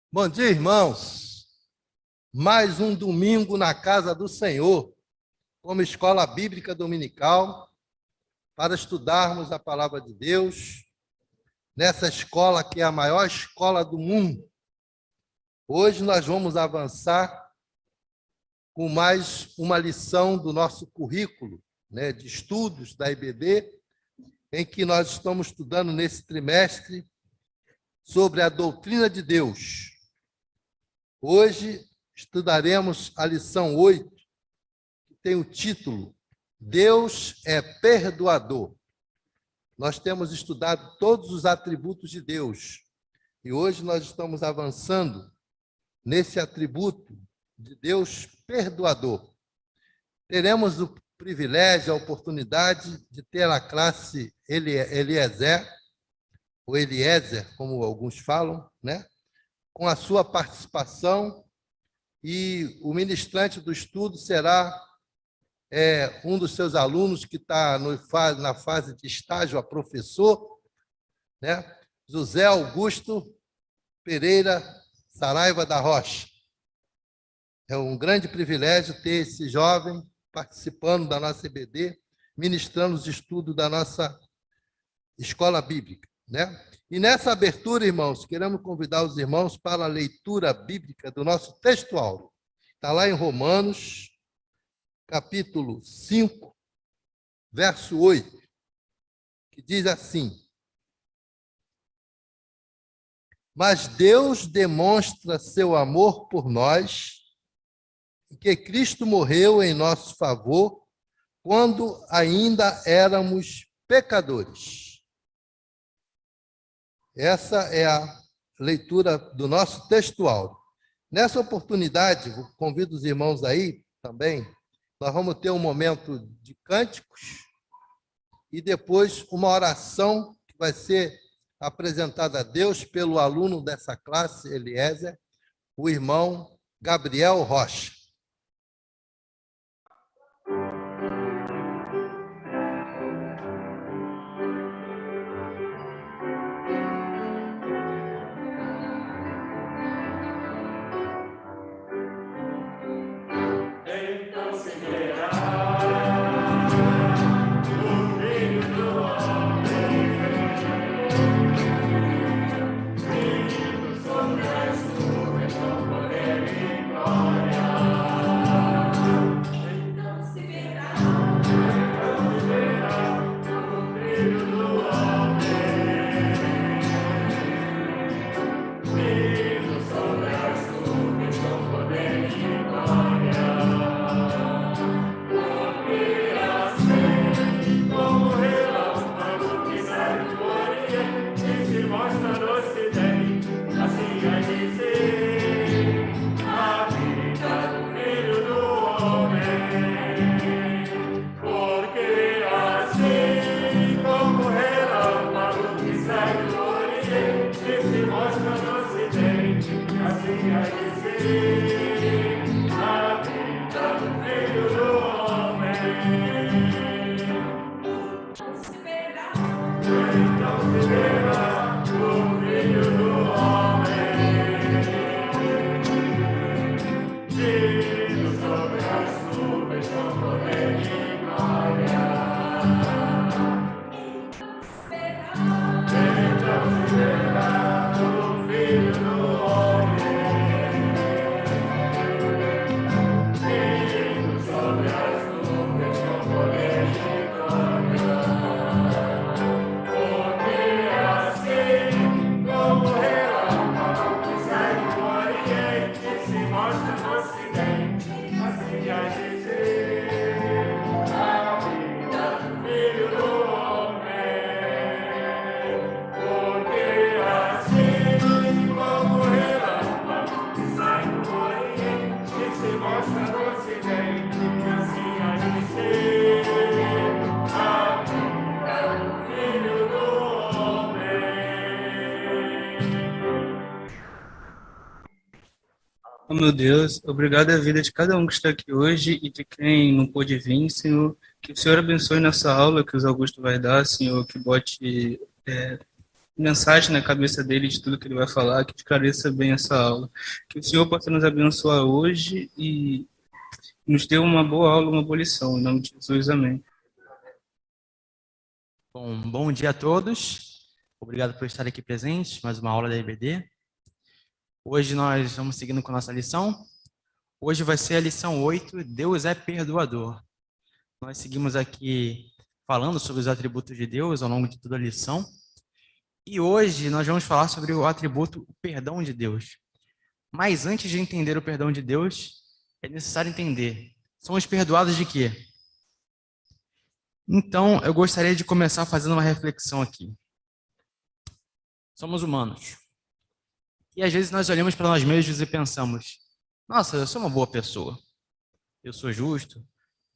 Bom dia, irmãos. Mais um domingo na casa do Senhor, como escola bíblica dominical, para estudarmos a palavra de Deus, nessa escola que é a maior escola do mundo. Hoje nós vamos avançar com mais uma lição do nosso currículo, de estudos da IBD, em que nós estamos estudando nesse trimestre sobre a doutrina de Deus. Hoje estudaremos a lição 8, que tem o título Deus é perdoador. Nós temos estudado todos os atributos de Deus e hoje nós estamos avançando nesse atributo de Deus perdoador. Teremos o privilégio, a oportunidade de ter a classe Eliezer, ou Eliezer, como alguns falam, com a sua participação, e o ministrante do estudo será um dos seus alunos que está na fase de estágio a professor, José Augusto Pereira Saraiva da Rocha. É um grande privilégio ter esse jovem participando da nossa IBD, ministrando os estudos da nossa escola bíblica, E nessa abertura, irmãos, queremos convidar os irmãos para a leitura bíblica do nosso texto áureo. Está lá em Romanos, capítulo 5, verso 8, que diz assim: Mas Deus demonstra seu amor por nós, que Cristo morreu em nosso favor, quando ainda éramos pecadores. Essa é a leitura do nosso texto áureo. Nessa oportunidade, convido os irmãos aí também, nós vamos ter um momento de cânticos e depois uma oração que vai ser apresentada a Deus pelo aluno dessa classe, Eliezer, o irmão Gabriel Rocha. Oh, meu Deus, obrigado à vida de cada um que está aqui hoje e de quem não pôde vir, Senhor. Que o Senhor abençoe nessa aula que o Augusto vai dar, Senhor, que bote mensagem na cabeça dele de tudo que ele vai falar, que esclareça bem essa aula. Que o Senhor possa nos abençoar hoje e nos dê uma boa aula, uma boa lição. Em nome de Jesus, amém. Bom dia a todos. Obrigado por estar aqui presentes, mais uma aula da EBD. Hoje nós vamos seguindo com a nossa lição. Hoje vai ser a lição 8, Deus é perdoador. Nós seguimos aqui falando sobre os atributos de Deus ao longo de toda a lição. E hoje nós vamos falar sobre o atributo o perdão de Deus. Mas antes de entender o perdão de Deus, é necessário entender, somos perdoados de quê? Então, eu gostaria de começar fazendo uma reflexão aqui. Somos humanos. E às vezes nós olhamos para nós mesmos e pensamos, nossa, eu sou uma boa pessoa. Eu sou justo,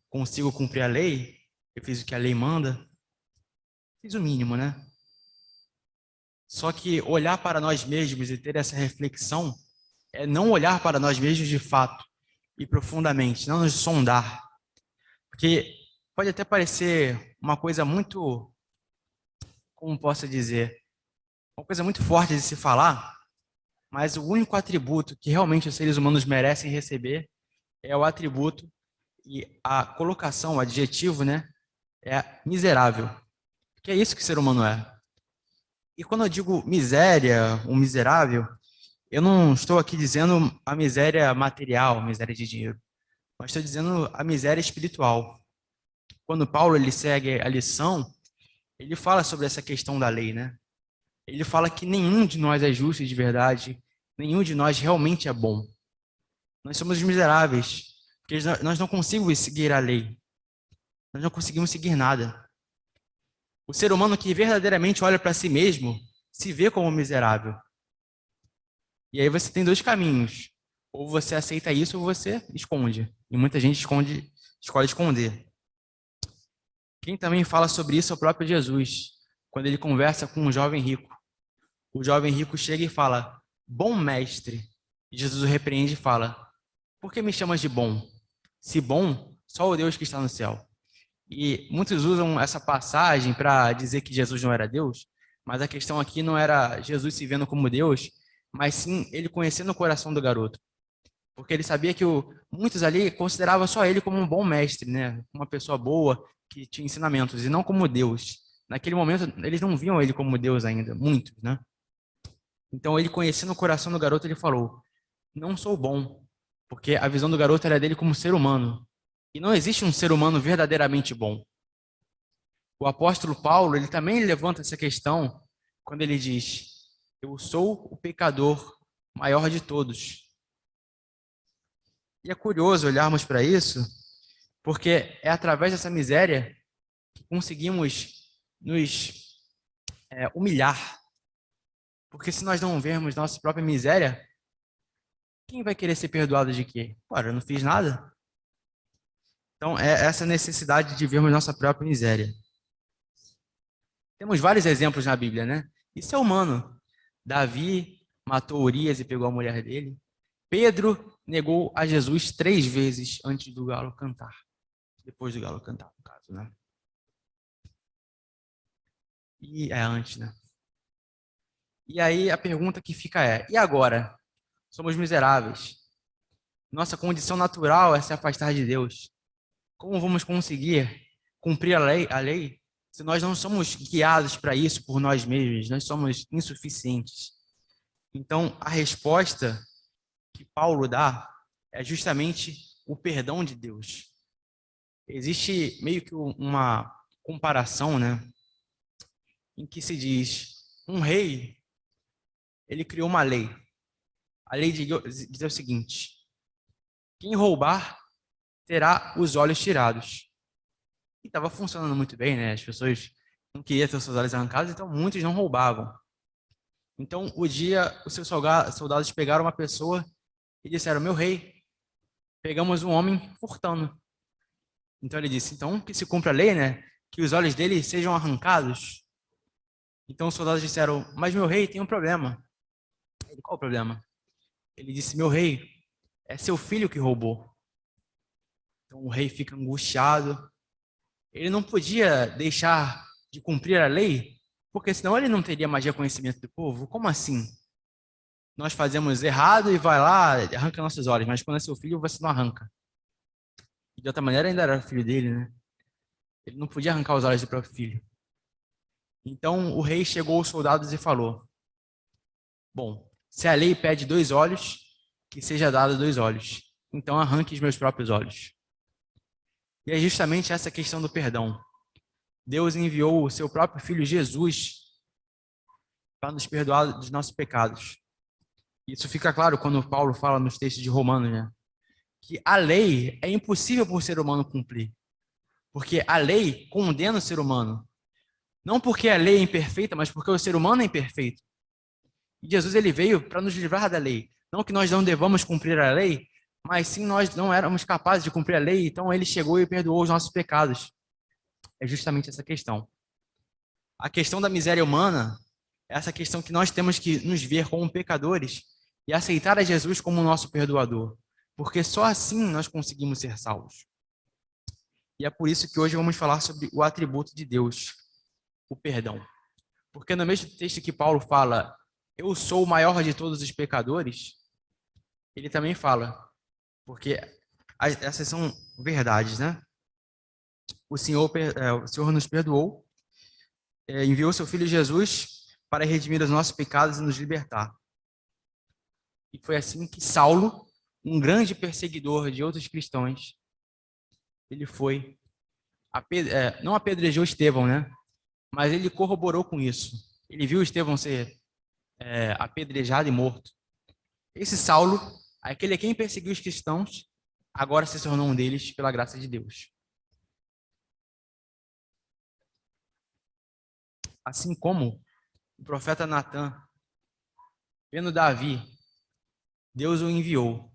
consigo cumprir a lei, eu fiz o que a lei manda. Fiz o mínimo, né? Só que olhar para nós mesmos e ter essa reflexão é não olhar para nós mesmos de fato e profundamente, não nos sondar. Porque pode até parecer uma coisa muito, como posso dizer, uma coisa muito forte de se falar, mas o único atributo que realmente os seres humanos merecem receber é o atributo e a colocação, o adjetivo, né, é miserável. Que é isso que o ser humano é. E quando eu digo miséria, um miserável, eu não estou aqui dizendo a miséria material, a miséria de dinheiro, mas estou dizendo a miséria espiritual. Quando Paulo ele segue a lição, ele fala sobre essa questão da lei, né? Ele fala que nenhum de nós é justo de verdade, nenhum de nós realmente é bom. Nós somos miseráveis, porque nós não conseguimos seguir a lei. Nós não conseguimos seguir nada. O ser humano que verdadeiramente olha para si mesmo, se vê como miserável. E aí você tem dois caminhos. Ou você aceita isso ou você esconde. E muita gente escolhe esconder. Quem também fala sobre isso é o próprio Jesus, quando ele conversa com um jovem rico. O jovem rico chega e fala, bom mestre. E Jesus o repreende e fala, por que me chamas de bom? Se bom, só o Deus que está no céu. E muitos usam essa passagem para dizer que Jesus não era Deus, mas a questão aqui não era Jesus se vendo como Deus, mas sim ele conhecendo o coração do garoto. Porque ele sabia que muitos ali consideravam só ele como um bom mestre, né? Uma pessoa boa, que tinha ensinamentos, e não como Deus. Naquele momento, eles não viam ele como Deus ainda, muitos, né? Então, ele conhecendo o coração do garoto, ele falou, não sou bom, porque a visão do garoto era dele como ser humano. E não existe um ser humano verdadeiramente bom. O apóstolo Paulo, ele também levanta essa questão quando ele diz, eu sou o pecador maior de todos. E é curioso olharmos para isso, porque é através dessa miséria que conseguimos nos humilhar. Porque se nós não vermos nossa própria miséria, quem vai querer ser perdoado de quê? Ora, eu não fiz nada. Então, é essa necessidade de vermos nossa própria miséria. Temos vários exemplos na Bíblia, né? Isso é humano. Davi matou Urias e pegou a mulher dele. Pedro negou a Jesus 3 vezes antes do galo cantar. Depois do galo cantar, no caso, né? E é antes, né? E aí a pergunta que fica é, e agora? Somos miseráveis. Nossa condição natural é se afastar de Deus. Como vamos conseguir cumprir a lei se nós não somos guiados para isso por nós mesmos? Nós somos insuficientes. Então, a resposta que Paulo dá é justamente o perdão de Deus. Existe meio que uma comparação, né? Em que se diz, um rei, ele criou uma lei. A lei diz o seguinte, quem roubar terá os olhos tirados. E estava funcionando muito bem, né? As pessoas não queriam ter os seus olhos arrancados, então muitos não roubavam. Então, os seus soldados pegaram uma pessoa e disseram, meu rei, pegamos um homem furtando. Então ele disse, então que se cumpra a lei, né? Que os olhos dele sejam arrancados. Então os soldados disseram, mas meu rei, tem um problema. Ele, qual o problema? Ele disse, meu rei, é seu filho que roubou. Então o rei fica angustiado. Ele não podia deixar de cumprir a lei, Porque senão ele não teria mais reconhecimento do povo. Como assim? Nós fazemos errado e vai lá, arranca nossos olhos, mas quando é seu filho, você não arranca. E de outra maneira, ainda era filho dele, né? Ele não podia arrancar os olhos do próprio filho. Então o rei chegou aos soldados e falou: bom, se a lei pede 2 olhos, que seja dado 2 olhos. Então arranque os meus próprios olhos. E é justamente essa questão do perdão. Deus enviou o seu próprio filho Jesus para nos perdoar dos nossos pecados. Isso fica claro quando Paulo fala nos textos de Romanos, né? Que a lei é impossível para o ser humano cumprir. Porque a lei condena o ser humano. Não porque a lei é imperfeita, mas porque o ser humano é imperfeito. E Jesus ele veio para nos livrar da lei. Não que nós não devamos cumprir a lei, mas sim nós não éramos capazes de cumprir a lei, então ele chegou e perdoou os nossos pecados. É justamente essa questão. A questão da miséria humana é essa questão que nós temos que nos ver como pecadores e aceitar a Jesus como nosso perdoador, porque só assim nós conseguimos ser salvos. E é por isso que hoje vamos falar sobre o atributo de Deus, o perdão. Porque no mesmo texto que Paulo fala, eu sou o maior de todos os pecadores, ele também fala, porque essas são verdades, né? O Senhor nos perdoou, enviou seu Filho Jesus para redimir os nossos pecados e nos libertar. E foi assim que Saulo, um grande perseguidor de outros cristãos, ele foi, não apedrejou Estevão, né? Mas ele corroborou com isso. Ele viu Estevão ser apedrejado e morto. Esse Saulo, aquele a quem perseguiu os cristãos, agora se tornou um deles pela graça de Deus. Assim como o profeta Natan, vendo Davi, Deus o enviou.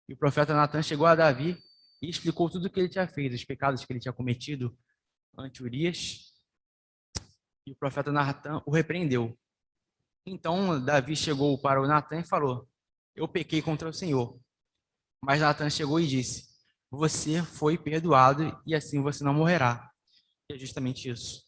E o profeta Natan chegou a Davi e explicou tudo o que ele tinha feito, os pecados que ele tinha cometido ante Urias. E o profeta Natan o repreendeu. Então Davi chegou para o Natan e falou: eu pequei contra o Senhor. Mas Natan chegou e disse: você foi perdoado e assim você não morrerá. E é justamente isso.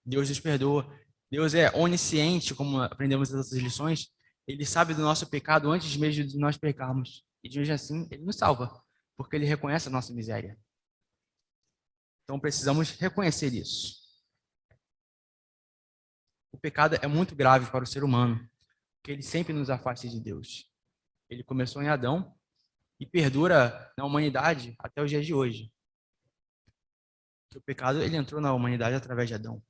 Deus nos perdoa. Deus é onisciente, como aprendemos nas outras lições. Ele sabe do nosso pecado antes mesmo de nós pecarmos. E mesmo assim, ele nos salva, porque ele reconhece a nossa miséria. Então precisamos reconhecer isso. O pecado é muito grave para o ser humano, porque ele sempre nos afasta de Deus. Ele começou em Adão e perdura na humanidade até os dias de hoje. O pecado ele entrou na humanidade através de Adão.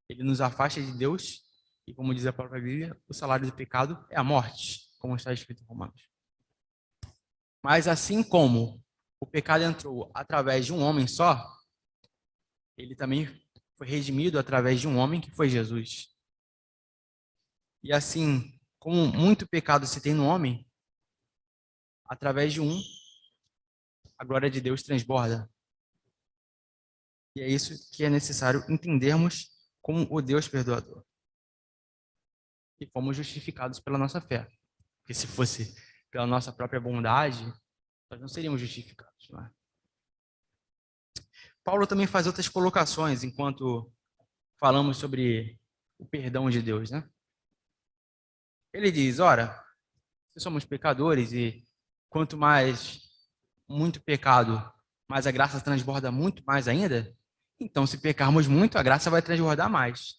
Ele nos afasta de Deus e, como diz a própria Bíblia, o salário do pecado é a morte, como está escrito em Romanos. Mas assim como o pecado entrou através de um homem só, ele também foi redimido através de um homem que foi Jesus. E assim, como muito pecado se tem no homem, através de um, a glória de Deus transborda. E é isso que é necessário entendermos como o Deus perdoador. E fomos justificados pela nossa fé. Porque se fosse pela nossa própria bondade, nós não seríamos justificados. Não é? Paulo também faz outras colocações enquanto falamos sobre o perdão de Deus, né? Ele diz, ora, se somos pecadores e quanto mais muito pecado, mais a graça transborda muito mais ainda, então se pecarmos muito, a graça vai transbordar mais.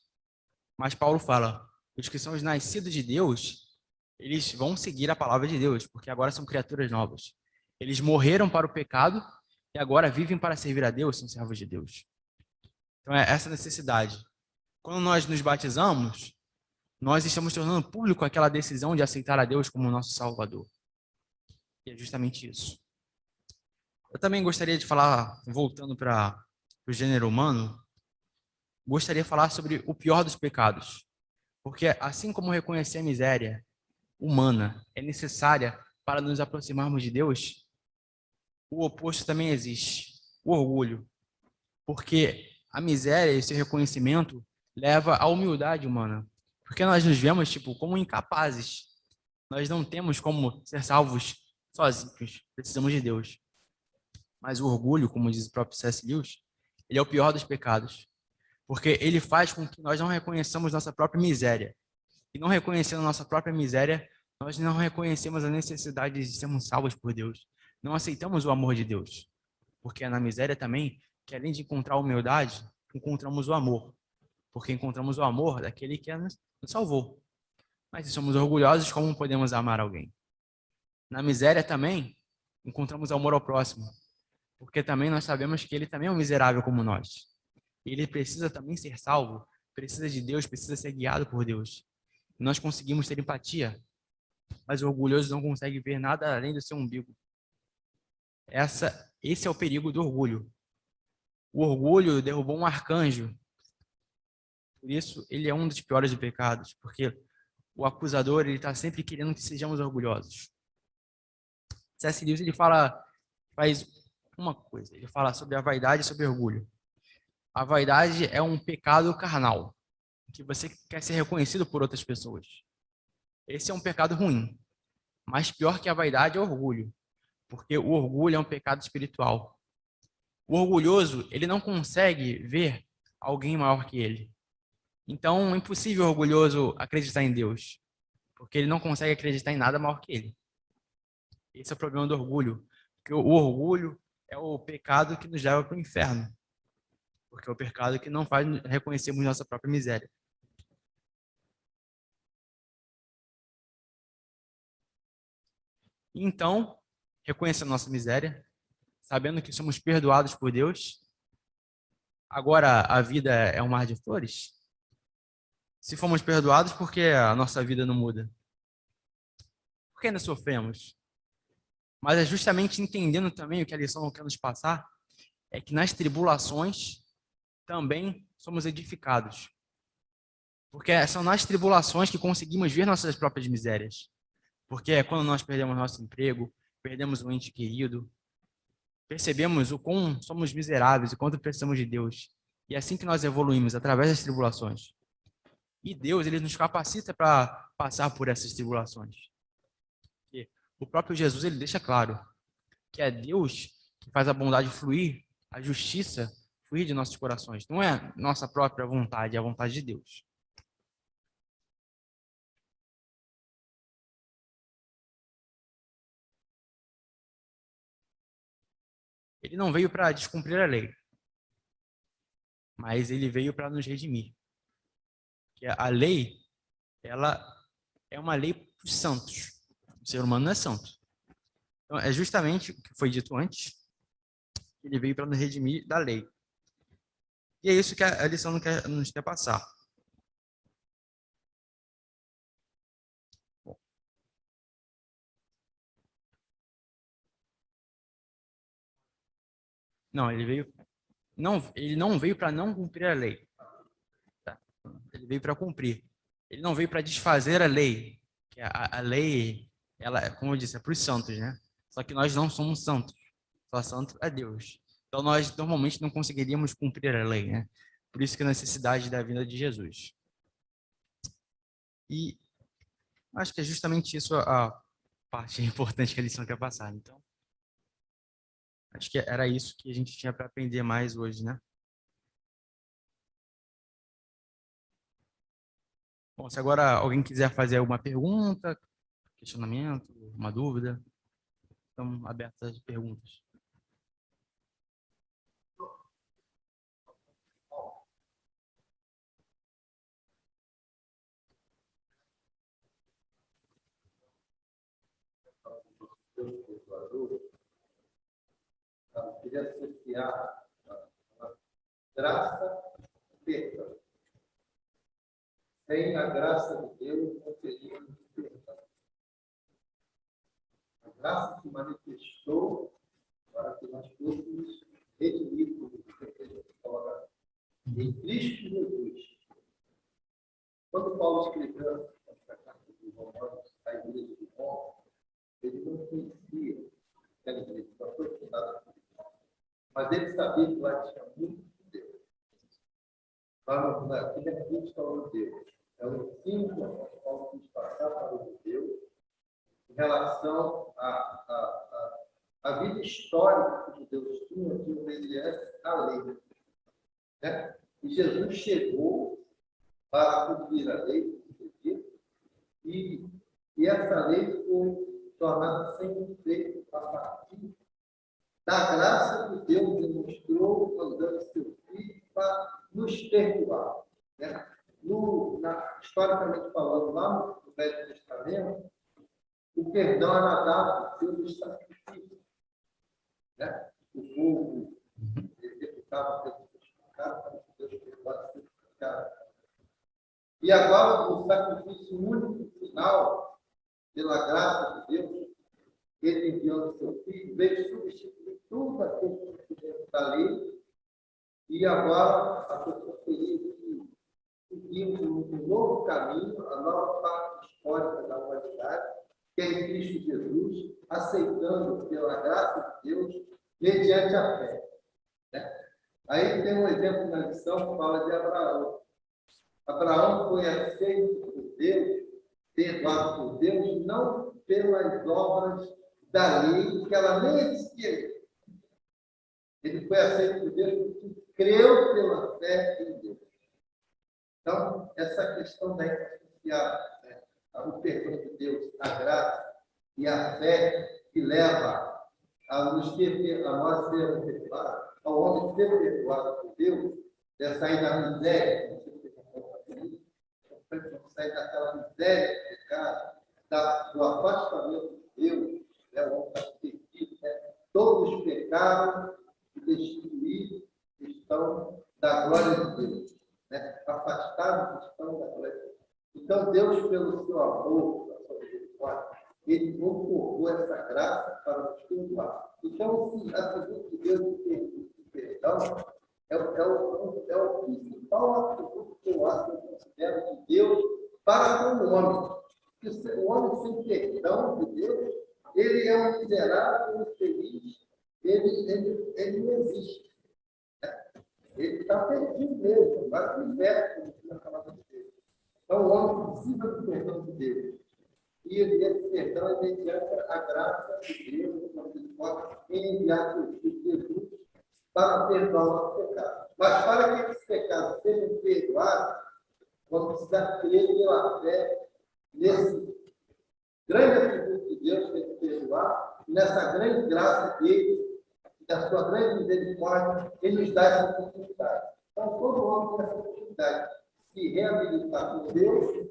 Mas Paulo fala, os que são os nascidos de Deus, eles vão seguir a palavra de Deus, porque agora são criaturas novas. Eles morreram para o pecado e agora vivem para servir a Deus, são servos de Deus. Então é essa necessidade. Quando nós nos batizamos, nós estamos tornando público aquela decisão de aceitar a Deus como nosso Salvador. E é justamente isso. Eu também gostaria de falar, voltando para o gênero humano, gostaria de falar sobre o pior dos pecados. Porque assim como reconhecer a miséria humana é necessária para nos aproximarmos de Deus, o oposto também existe, o orgulho. Porque a miséria, esse reconhecimento, leva à humildade humana. Porque nós nos vemos como incapazes. Nós não temos como ser salvos sozinhos. Precisamos de Deus. Mas o orgulho, como diz o próprio C.S. Lewis, ele é o pior dos pecados. Porque ele faz com que nós não reconheçamos nossa própria miséria. E não reconhecendo nossa própria miséria, nós não reconhecemos a necessidade de sermos salvos por Deus. Não aceitamos o amor de Deus. Porque é na miséria também que, além de encontrar a humildade, encontramos o amor. Porque encontramos o amor daquele que nos salvou. Mas se somos orgulhosos, como podemos amar alguém? Na miséria também, encontramos amor ao próximo. Porque também nós sabemos que ele também é um miserável como nós. Ele precisa também ser salvo, precisa de Deus, precisa ser guiado por Deus. E nós conseguimos ter empatia, mas o orgulhoso não consegue ver nada além do seu umbigo. Esse é o perigo do orgulho. O orgulho derrubou um arcanjo. Por isso, ele é um dos piores dos pecados, porque o acusador ele está sempre querendo que sejamos orgulhosos. C.S. Lewis ele faz uma coisa. Ele fala sobre a vaidade e sobre o orgulho. A vaidade é um pecado carnal, que você quer ser reconhecido por outras pessoas. Esse é um pecado ruim. Mas pior que a vaidade é o orgulho, porque o orgulho é um pecado espiritual. O orgulhoso, ele não consegue ver alguém maior que ele. Então, é impossível o orgulhoso acreditar em Deus, porque ele não consegue acreditar em nada maior que ele. Esse é o problema do orgulho, porque o orgulho é o pecado que nos leva para o inferno, porque é o pecado que não faz reconhecermos nossa própria miséria. Então, reconhecendo nossa miséria, sabendo que somos perdoados por Deus, agora a vida é um mar de flores? Se fomos perdoados, por que a nossa vida não muda? Por que ainda sofremos? Mas é justamente entendendo também o que a lição quer nos passar, é que nas tribulações também somos edificados. Porque são nas tribulações que conseguimos ver nossas próprias misérias. Porque é quando nós perdemos nosso emprego, perdemos um ente querido, percebemos o quão somos miseráveis e quanto precisamos de Deus. E é assim que nós evoluímos, através das tribulações. E Deus, ele nos capacita para passar por essas tribulações. E o próprio Jesus, ele deixa claro que é Deus que faz a bondade fluir, a justiça fluir de nossos corações. Não é nossa própria vontade, é a vontade de Deus. Ele não veio para descumprir a lei, mas ele veio para nos redimir. Que a lei, ela é uma lei para os santos. O ser humano não é santo. Então, é justamente o que foi dito antes, que ele veio para nos redimir da lei. E é isso que a lição nos quer passar. Bom. Não, ele não veio para não cumprir a lei. Tá? Ele veio para cumprir. Ele não veio para desfazer a lei. Que a lei, ela, como eu disse, é para os santos, né? Só que nós não somos santos. Só santo é Deus. Então nós normalmente não conseguiríamos cumprir a lei, né? Por isso que a necessidade da vinda de Jesus. E acho que é justamente isso a parte importante que a lição quer passar. Então, acho que era isso que a gente tinha para aprender mais hoje, né? Bom, se agora alguém quiser fazer alguma pergunta, questionamento, uma dúvida, estamos abertos às perguntas. Eu queria associar a graça e perdão. Sem a graça de Deus, não teríamos perdão. A graça se manifestou para que nós fôssemos redimidos em Cristo Jesus. Quando Paulo escreveu essa carta de Romanos, a igreja de Roma, ele não conhecia aquela igreja, só foi fundada por Deus. Mas ele sabia que lá tinha muito de Deus. Lá naquele é Cristo ao Deus. É o ensino que o Paulo quis passar para os judeus em relação à vida histórica que os judeus tinham de obediência à lei. Né? E Jesus chegou para cumprir a lei, e essa lei foi tornada sem efeito a partir da graça que Deus demonstrou mandando seu Filho para nos perdoar. Né? Historicamente falando, lá no Velho Testamento, o perdão era dado pelo sacrifício. Né? O povo executava pelos pecados para que Deus perdoasse seus pecados. E agora, o sacrifício único final, pela graça de Deus, ele enviando seu Filho, veio substituir tudo aquilo que da lei, e agora a pessoa teria que seguir um novo caminho, a nova parte histórica da humanidade, que é em Cristo Jesus, aceitando pela graça de Deus, mediante a fé. Né? Aí tem um exemplo na lição que fala de Abraão. Abraão foi aceito por Deus, perdoado por Deus, não pelas obras da lei, que ela nem existia. Ele foi aceito por Deus porque creu pela fé em Deus. Então, essa questão da associar, né, o perdão de Deus, a graça e a fé que leva a nós sermos perdoados, ao homem ser perdoado por Deus, é sair da miséria, sair daquela miséria do pecado, do afastamento de Deus, né, o homem está perdido, né? Todos os pecados e destituídos estão da glória de Deus, né? Afastados estão da glória de Deus. Então, Deus, pelo seu amor, pela sua misericórdia, ele conformou essa graça para nos perdoar. Então, esse atributo de Deus de perdão é o principal atributo que eu acho, que eu considero de Deus para com o homem. Porque o homem sem perdão de Deus, ele é um miserável, infeliz, ele não existe. Né? Ele está perdido mesmo, vai para o inferno, como diz a palavra de Deus. Então, o homem precisa do perdão de Deus. E esse perdão é mediante a graça de Deus, quando ele pode enviar seu Filho Jesus para perdoar o nosso pecado. Mas para que esses pecados sejam perdoados, vamos precisar crer pela fé nesse grande atributo de Deus, que é perdoar, e nessa grande graça dele, e da sua grande misericórdia, ele nos dá essa oportunidade. Então, todo homem tem essa oportunidade de se reabilitar com Deus,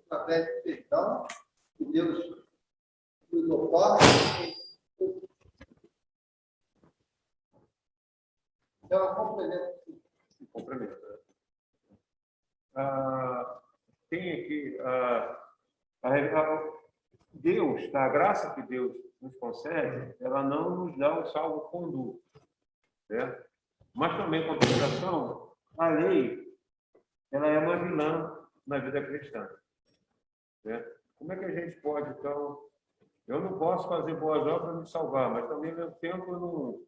através do perdão, que Deus nos oferta. Então, complemento. Tem aqui Deus, a graça que Deus nos concede, ela não nos dá um salvo-conduto, certo? Mas também, com compensação, a lei, ela é uma vilã na vida cristã, certo? Como é que a gente pode, então, eu não posso fazer boas obras para me salvar, mas também, ao mesmo tempo,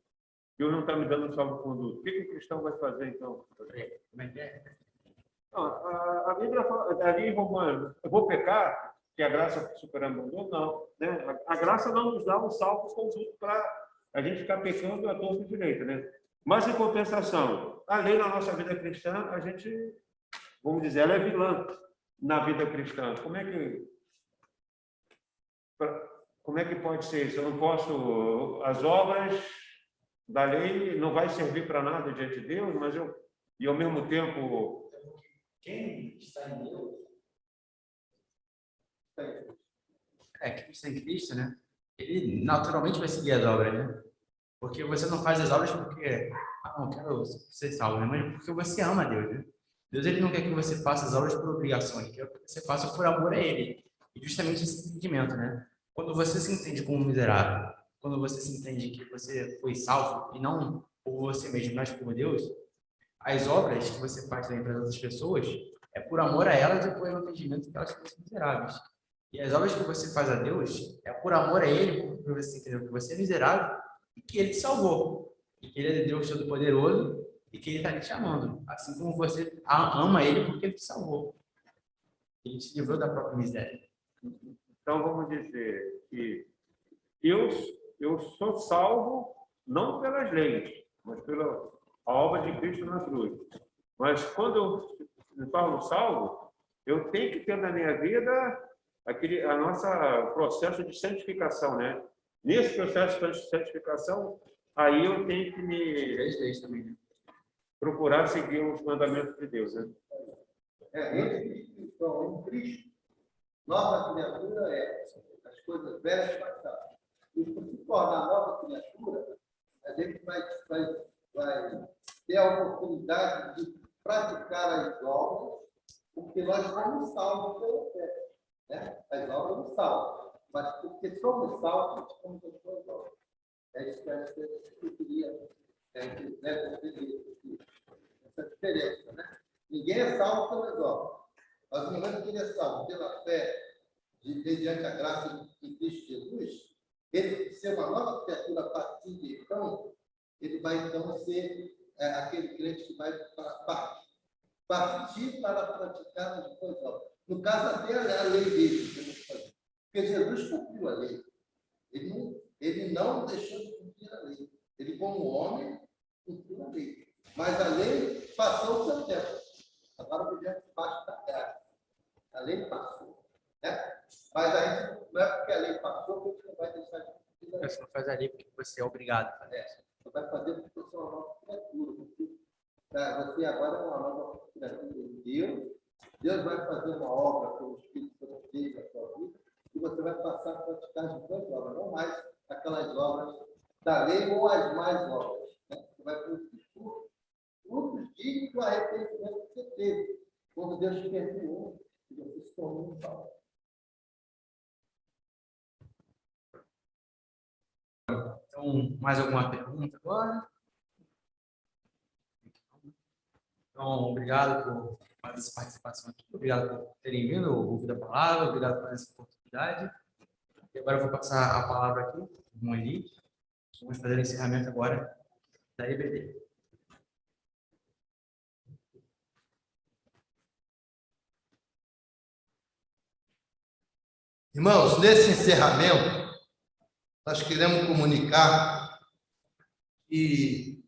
Deus não está me dando um salvo-conduto. O que o cristão vai fazer, então? Como é que é? Não, a Bíblia fala, ali em Romanos, eu vou pecar, que a graça superabundou? Não. Né? A graça não nos dá um salvo-conduto para a gente ficar pecando à torta e direita, né? Mas, em compensação, a lei na nossa vida cristã, a gente, vamos dizer, ela é vilã na vida cristã. Como é que pode ser isso? Eu não posso... As obras da lei não vai servir para nada diante de Deus, mas e ao mesmo tempo... Quem está em Deus? Quem está em Cristo, né? Ele naturalmente vai seguir as obras, né? Porque você não faz as obras porque... não quero ser salvo, né? Mas porque você ama Deus, né? Deus, ele não quer que você faça as obras por obrigação, ele quer que você faça por amor a ele. E justamente esse entendimento, né? Quando você se entende como miserável, quando você se entende que você foi salvo, e não por você mesmo, mas por Deus, as obras que você faz também para outras pessoas é por amor a elas e por entendimento que elas são miseráveis. E as obras que você faz a Deus é por amor a Ele, porque você entendeu que você é miserável e que Ele te salvou. E que Ele é Deus Todo-Poderoso e que Ele está te amando. Assim como você ama Ele porque Ele te salvou. Ele te livrou da própria miséria. Então, vamos dizer que eu sou salvo não pelas leis, mas pela obra de Cristo na cruz. Mas quando eu me torno salvo, eu tenho que ter na minha vida a nossa processo de santificação, né? Nesse processo de santificação, aí eu tenho que me procurar seguir os mandamentos de Deus, né? Então, em Cristo, nova criatura as coisas velhas passaram. E por se tornar nova criatura, a gente vai ter a oportunidade de praticar as obras, porque nós somos salvos pela fé. Né? As obras não salvam, mas porque somos salvos, nós somos as suas obras. É isso que a gente queria essa diferença. Né? Ninguém é salvo pelas obras. Mas no momento que ele é salvo pela fé, mediante a graça de Cristo Jesus, ele ser uma nova criatura a partir de então, ele vai então ser aquele crente que vai partir para praticar as suas obras. No caso, até a lei dele, porque Jesus cumpriu a lei. Ele não deixou de cumprir a lei. Ele, como homem, cumpriu a lei. Mas a lei passou o seu tempo. Agora vivemos debaixo da graça. A lei passou. Né? Mas aí não é porque a lei passou que a gente não vai deixar de cumprir a lei. Você não faz a lei porque você é obrigado. Você vai fazer porque você é uma nova criatura. Você agora é uma nova criatura de Deus. Deus vai fazer uma obra pelo Espírito Santo fez na sua vida e você vai passar a praticar as suas obras, não mais aquelas obras da lei ou as mais obras. Né? Você vai produzir frutos dignos do arrependimento que você teve quando Deus te perdoou e você se tornou um salvo. Então, mais alguma pergunta agora? Então, obrigado por essa participação aqui, obrigado por terem vindo, ouvido a palavra, obrigado por essa oportunidade. E agora eu vou passar a palavra aqui, para o Henrique. Vamos fazer o encerramento agora da EBD. Irmãos, nesse encerramento, nós queremos comunicar que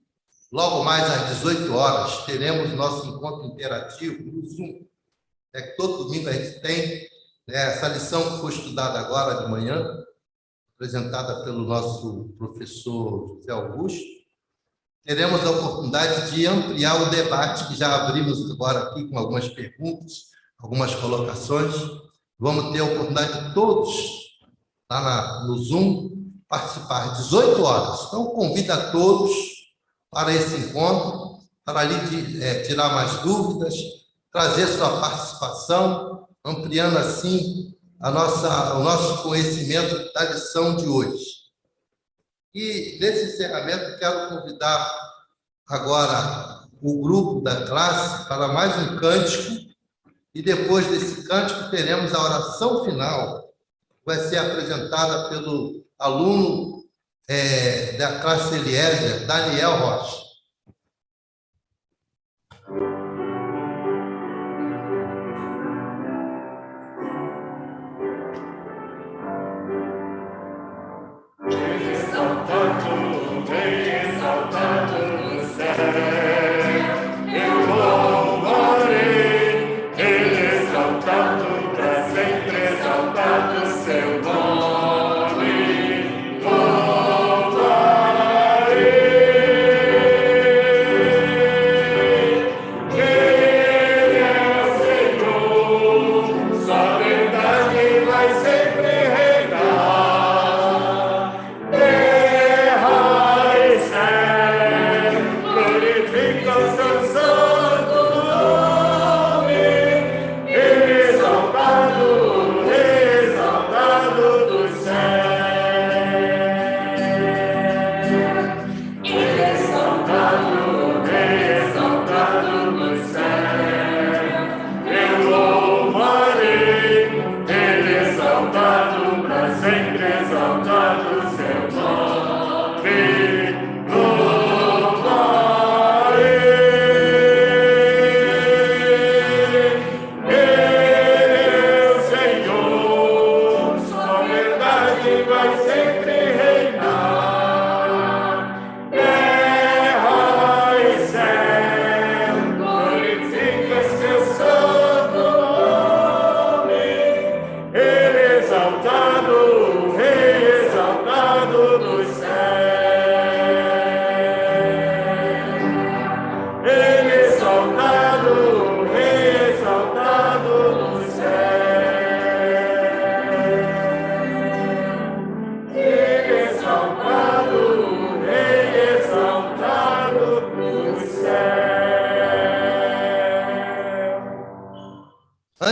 logo mais às 18 horas teremos nosso encontro interativo no Zoom. Todo domingo a gente tem essa lição que foi estudada agora de manhã, apresentada pelo nosso professor José Augusto. Teremos a oportunidade de ampliar o debate que já abrimos agora aqui com algumas perguntas, algumas colocações. Vamos ter a oportunidade de todos, lá no Zoom, participar às 18 horas. Então, convido a todos para esse encontro, para ali tirar mais dúvidas, trazer sua participação, ampliando assim o nosso conhecimento da lição de hoje. E, nesse encerramento, quero convidar agora o grupo da classe para mais um cântico, e depois desse cântico teremos a oração final, que vai ser apresentada pelo aluno da classe Eliezer, Daniel Rocha.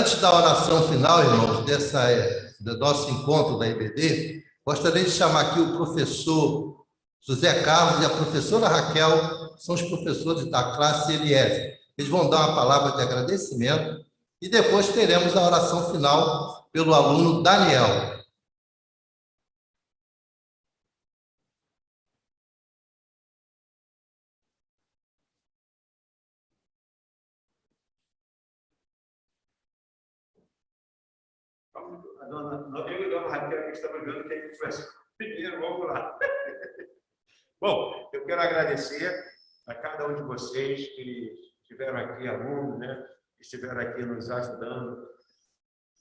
Antes da oração final, irmãos, do nosso encontro da IBD, gostaria de chamar aqui o professor José Carlos e a professora Raquel, são os professores da classe Eliezer. Eles vão dar uma palavra de agradecimento e depois teremos a oração final pelo aluno Daniel. Eu e a dona Raquel que estamos vendo quem começa primeiro, vamos lá. Bom, eu quero agradecer a cada um de vocês que estiveram aqui, alunos, né, que estiveram aqui nos ajudando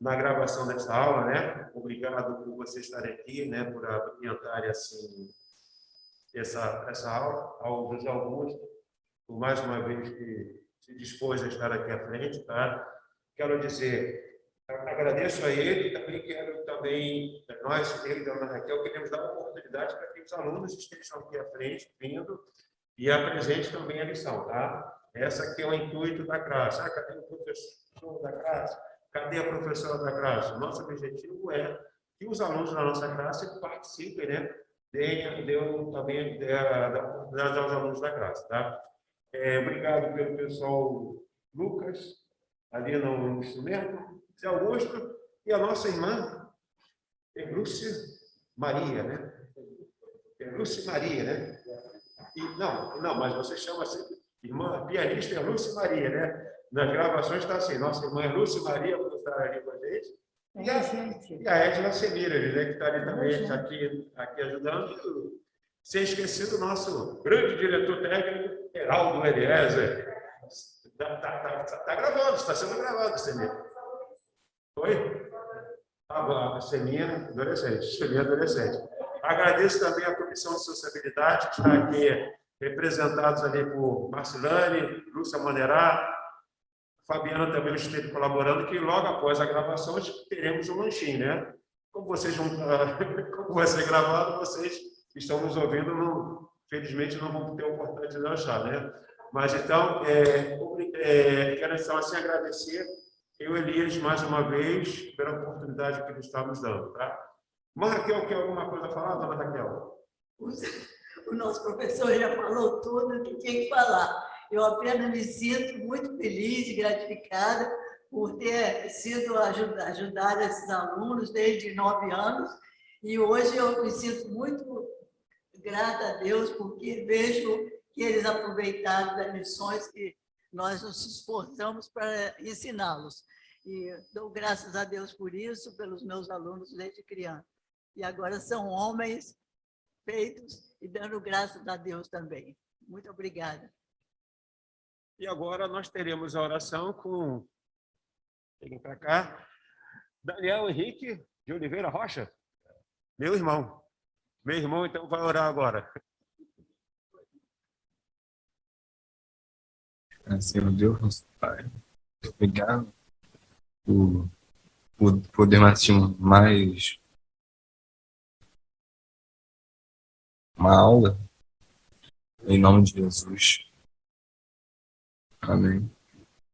na gravação dessa aula, né? Obrigado por vocês estarem aqui, né, por ambientarem assim essa aula, ao José Augusto, por mais uma vez que se dispôs a estar aqui à frente, tá? Quero dizer, agradeço a ele, também quero nós, ele e a dona Raquel, queremos dar oportunidade para que os alunos estejam aqui à frente, vindo, e apresente também a lição, tá? Essa aqui é o intuito da classe. Cadê o professor da classe? Cadê a professora da classe? O nosso objetivo é que os alunos da nossa classe participem, né? Deu também da oportunidade aos alunos da classe, tá? Obrigado pelo pessoal Lucas, ali no instrumento, Zé Augusto, e a nossa irmã, Lúcia Maria, né? Lúcia Maria, né? E, não, mas você chama sempre irmã pianista é Lúcia Maria, né? Nas gravações está assim, nossa irmã Lúcia Maria, por estar ali com a gente, e a Edna Semira, né, que está ali também, aqui ajudando, sem esquecer do nosso grande diretor técnico, Heraldo Eliezer. Está gravando, está sendo gravado, Semira. Oi? Semira, adolescente. Agradeço também a Comissão de Sociabilidade, que está aqui representados ali por Marcelane, Lúcia Manerá, Fabiana também esteve colaborando, que logo após a gravação teremos um lanchinho, né? Como como vai ser gravado, vocês que estão nos ouvindo, felizmente não vão ter a oportunidade de lanchar, né? Mas então, quero então assim agradecer eu e Elias mais uma vez pela oportunidade que ele está nos dando, tá? Mas Raquel, quer alguma coisa a falar, dona Raquel? O nosso professor já falou tudo o que tinha que falar. Eu apenas me sinto muito feliz e gratificada por ter sido ajudar esses alunos desde 9 anos. E hoje eu me sinto muito grata a Deus, porque vejo que eles aproveitaram das lições que nós nos esforçamos para ensiná-los. E dou graças a Deus por isso, pelos meus alunos desde criança. E agora são homens feitos e dando graças a Deus também. Muito obrigada. E agora nós teremos a oração com... Vem para cá. Daniel Henrique de Oliveira Rocha, meu irmão. Meu irmão, então, vai orar agora. Senhor Deus, Pai, obrigado por poder assistir mais uma aula, em nome de Jesus. Amém.